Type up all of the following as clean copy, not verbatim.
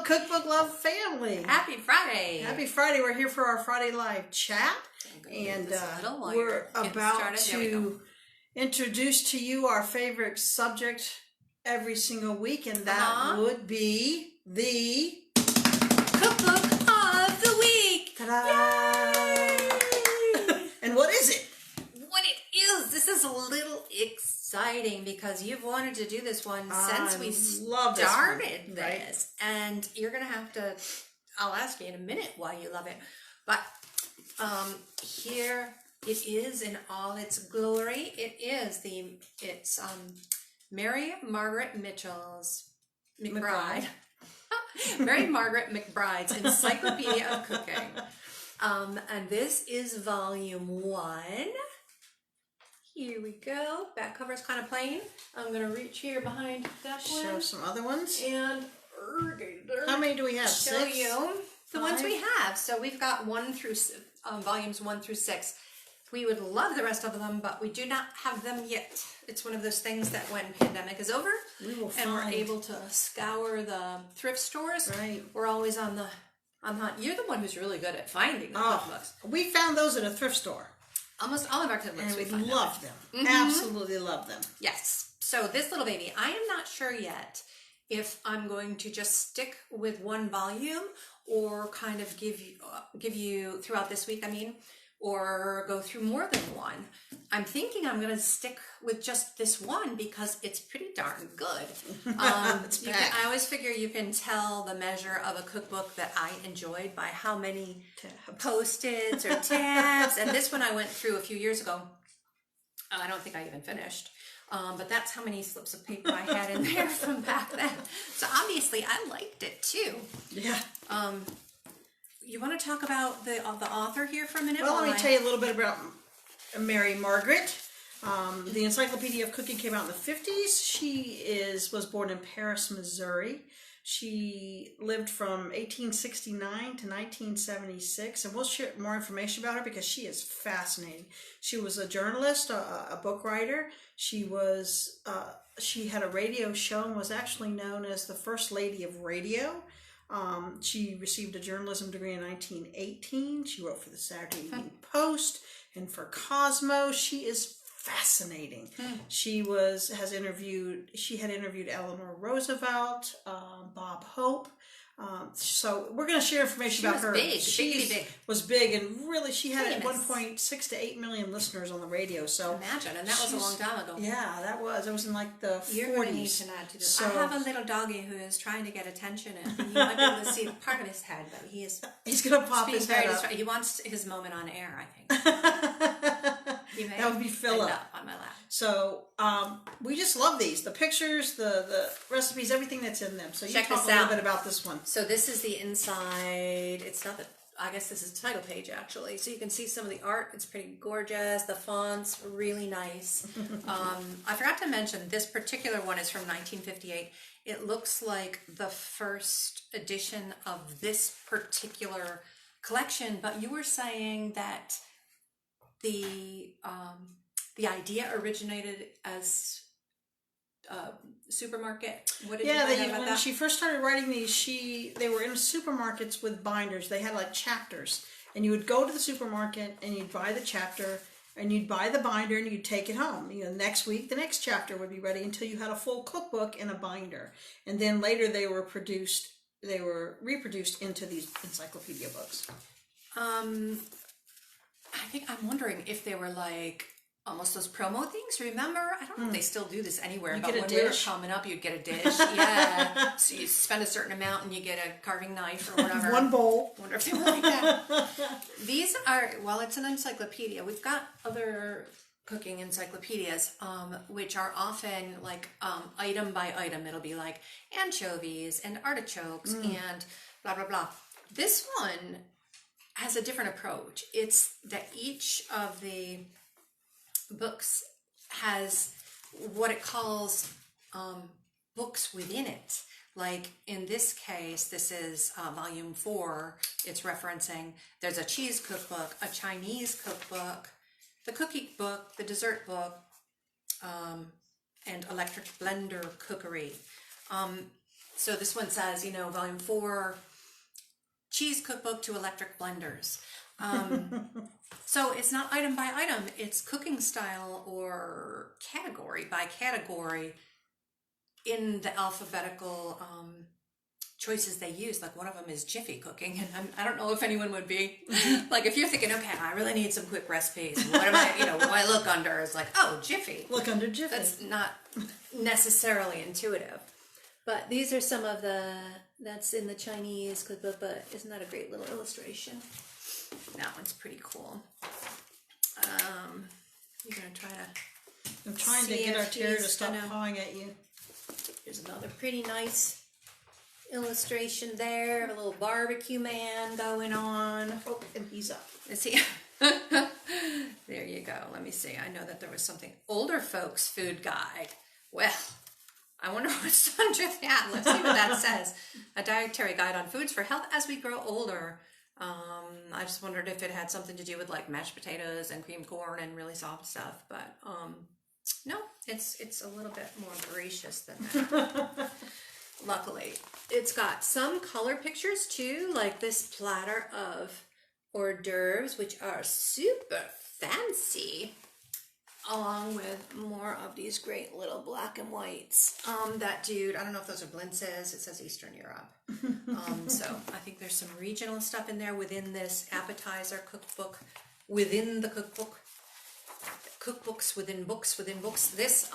Cookbook Love family. Happy Friday. Happy Friday. We're here for our Friday live chat. And we're about to introduce to you our favorite subject every single week. And that would be the Cookbook of the Week. Ta-da! And what is it? What it is, this is a little exciting because you've wanted to do this one since we started this. Right? And you're going to have to, I'll ask you in a minute why you love it. But here it is in all its glory. It's Mary Margaret McBride. Mary Margaret McBride's Encyclopedia of Cooking. And this is volume 1. Here we go. Back cover is kind of plain. I'm going to reach here behind that one. Show some other ones. And how many do we have? Show you the ones we have. So we've got volumes 1 through 6. We would love the rest of them, but we do not have them yet. It's one of those things that when pandemic is over and we're able to scour the thrift stores, we're always on the hunt. You're the one who's really good at finding the cookbooks. We found those at a thrift store. Almost all of our cookbooks we love them. Absolutely love them. Yes. So this little baby, I am not sure yet if I'm going to just stick with one volume or kind of give you throughout this week, or go through more than one. I'm thinking I'm going to stick with just this one because it's pretty darn good. I always figure you can tell the measure of a cookbook that I enjoyed by how many post-its or tabs. And this one I went through a few years ago. I don't think I even finished. But that's how many slips of paper I had in there from back then. So obviously I liked it too. Yeah. You want to talk about the author here for a minute? Well, let me tell you a little bit about Mary Margaret. The Encyclopedia of Cooking came out in the 50s. She was born in Paris, Missouri. She lived from 1869 to 1976, and we'll share more information about her because she is fascinating. She was a journalist, a book writer. She had a radio show and was actually known as the First Lady of Radio. She received a journalism degree in 1918. She wrote for the Saturday Evening Post and for Cosmo. She is fascinating. She had interviewed Eleanor Roosevelt, Bob Hope. So we're going to share information about her. She was big, and really she had at one point 6 to 8 million listeners on the radio. So imagine, and that was a long time ago. Yeah, that was. It was in like the 40s. You're going to need to add to this. So, I have a little doggy who is trying to get attention, and you might be able to see part of his head, but he's going to pop his head up. He wants his moment on air, I think. That would be Philip on my lap. So we just love these. The pictures, the recipes, everything that's in them. So you talk a little bit about this one. So this is the inside. It's not I guess this is the title page actually. So you can see some of the art. It's pretty gorgeous. The font's really nice. I forgot to mention this particular one is from 1958. It looks like the first edition of this particular collection, but you were saying that the idea originated as supermarket. What did you find out about when that? She first started writing these, they were in supermarkets with binders. They had like chapters, and you would go to the supermarket and you'd buy the chapter and you'd buy the binder and you'd take it home. Next week the next chapter would be ready until you had a full cookbook in a binder, and then later they were reproduced into these encyclopedia books. I'm wondering if they were like almost those promo things. Remember? I don't know if they still do this anywhere, but when we were coming up, you'd get a dish. Yeah. So you spend a certain amount and you get a carving knife or whatever. One bowl. I wonder if they were like that. These are, it's an encyclopedia. We've got other cooking encyclopedias, which are often like item by item. It'll be like anchovies and artichokes and blah, blah, blah. This one has a different approach. It's that each of the books has what it calls books within it. Like in this case, this is volume 4. It's referencing, there's a cheese cookbook, a Chinese cookbook, the cookie book, the dessert book, and electric blender cookery. So this one says, you know, volume 4, cheese cookbook to electric blenders. So it's not item by item, it's cooking style or category by category in the alphabetical choices they use. Like one of them is Jiffy cooking, and I don't know if anyone would be like, if you're thinking, okay, I really need some quick recipes, what am I, you know, what do I look under? It's like, oh, Jiffy. Look under Jiffy. That's not necessarily intuitive. But these are some of that's in the Chinese cookbook, but isn't that a great little illustration? That one's pretty cool. You're going to try to... I'm trying to get our terrier to stop pawing at you. There's another pretty nice illustration there of a little barbecue man going on. Oh, and he's up. Is he? There you go. Let me see. I know that there was something. Older folks food guide. Well, I wonder what's under that. Let's see what that says. A dietary guide on foods for health as we grow older. I just wondered if it had something to do with like mashed potatoes and creamed corn and really soft stuff, but no, it's a little bit more gracious than that. Luckily, it's got some color pictures too, like this platter of hors d'oeuvres, which are super fancy, along with more of these great little black and whites. That dude, I don't know if those are blintzes. It says Eastern Europe. So I think there's some regional stuff in there within this appetizer cookbook, within the cookbook, cookbooks within books within books. This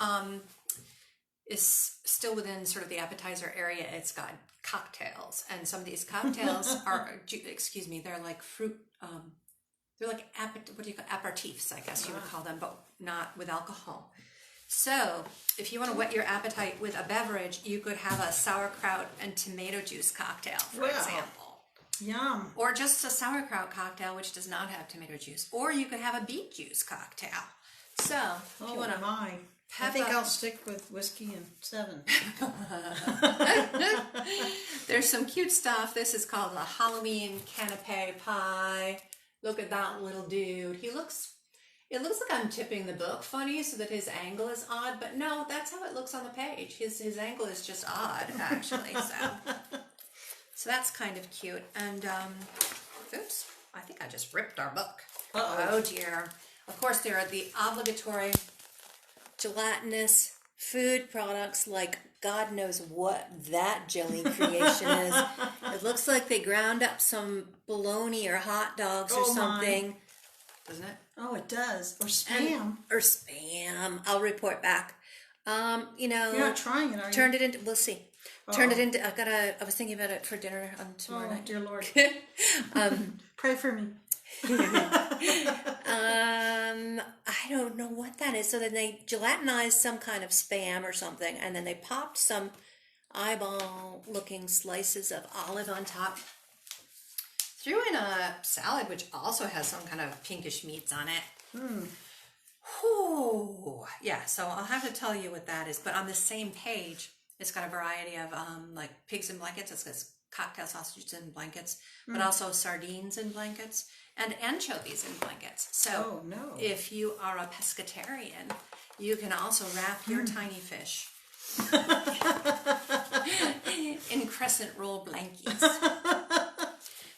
is still within sort of the appetizer area. It's got cocktails, and some of these cocktails are, excuse me, they're like fruit. They're like what do you call aperitifs, I guess you would call them, but not with alcohol. So if you want to whet your appetite with a beverage, you could have a sauerkraut and tomato juice cocktail, for example. Yum. Or just a sauerkraut cocktail, which does not have tomato juice. Or you could have a beet juice cocktail. So if you want to... I think I'll stick with whiskey and 7. There's some cute stuff. This is called a Halloween Canape Pie. Look at that little dude. It looks like I'm tipping the book funny so that his angle is odd, but no, that's how it looks on the page. His angle is just odd, actually. So that's kind of cute. And oops, I think I just ripped our book. Oh dear. Of course, there are the obligatory gelatinous food products, like God knows what that jelly creation is. It looks like they ground up some bologna or hot dogs or something. Doesn't it? Oh, it does. Or spam. Or spam. I'll report back. You know, you're not trying it, are you? Turned it into. We'll see. Turned it into. I was thinking about it for dinner on tomorrow night. Dear Lord. Pray for me. I don't know what that is. So then they gelatinized some kind of spam or something, and then they popped some eyeball-looking slices of olive on top. Threw in a salad, which also has some kind of pinkish meats on it. Whew. Yeah, so I'll have to tell you what that is. But on the same page, it's got a variety of like pigs in blankets. It says cocktail sausages in blankets, but also sardines in blankets and anchovies in blankets. So if you are a pescatarian, you can also wrap your tiny fish in crescent roll blankies.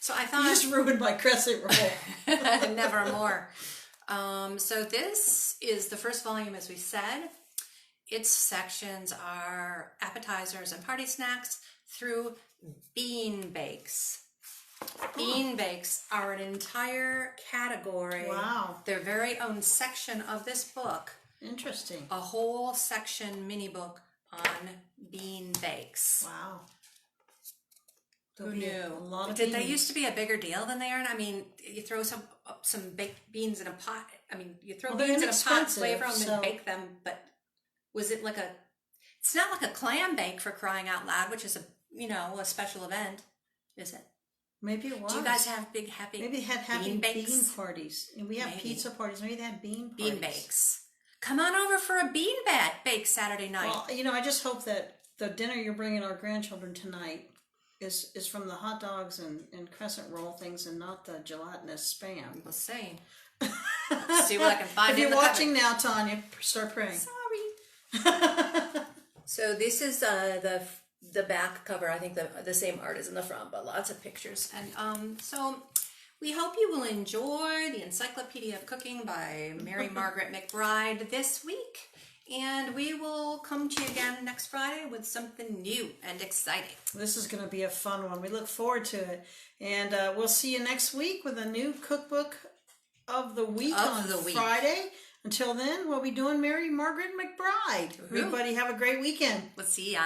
So I thought... You just ruined my crescent roll. Nevermore. So this is the first volume, as we said. Its sections are appetizers and party snacks through bean bakes. Bean bakes are an entire category. Wow. Their very own section of this book. Interesting. A whole section mini book on bean bakes. Wow. Who knew? A lot of Did beans. they used to be a bigger deal than they are? I mean, you throw some baked beans in a pot. I mean, you throw beans in a pot, flavor them, and bake them. But was it like it's not like a clam bake, for crying out loud, which is a special event, is it? Maybe it was. Do you guys have big happy? Maybe they had happy bean parties, and we have pizza parties. Maybe they had bean parties. Bean bakes. Come on over for a bean bake Saturday night. Well, I just hope that the dinner you're bringing our grandchildren tonight is from the hot dogs and crescent roll things, and not the gelatinous spam. We'll see. See what I can find. If you're watching now, Tanya, start praying. Sorry. So this is the the back cover, I think the same art is in the front, but lots of pictures. And so we hope you will enjoy the Encyclopedia of Cooking by Mary Margaret McBride this week. And we will come to you again next Friday with something new and exciting. This is going to be a fun one. We look forward to it. And we'll see you next week with a new cookbook of the week on Friday. Until then, we'll be doing Mary Margaret McBride. Everybody have a great weekend. We'll see ya.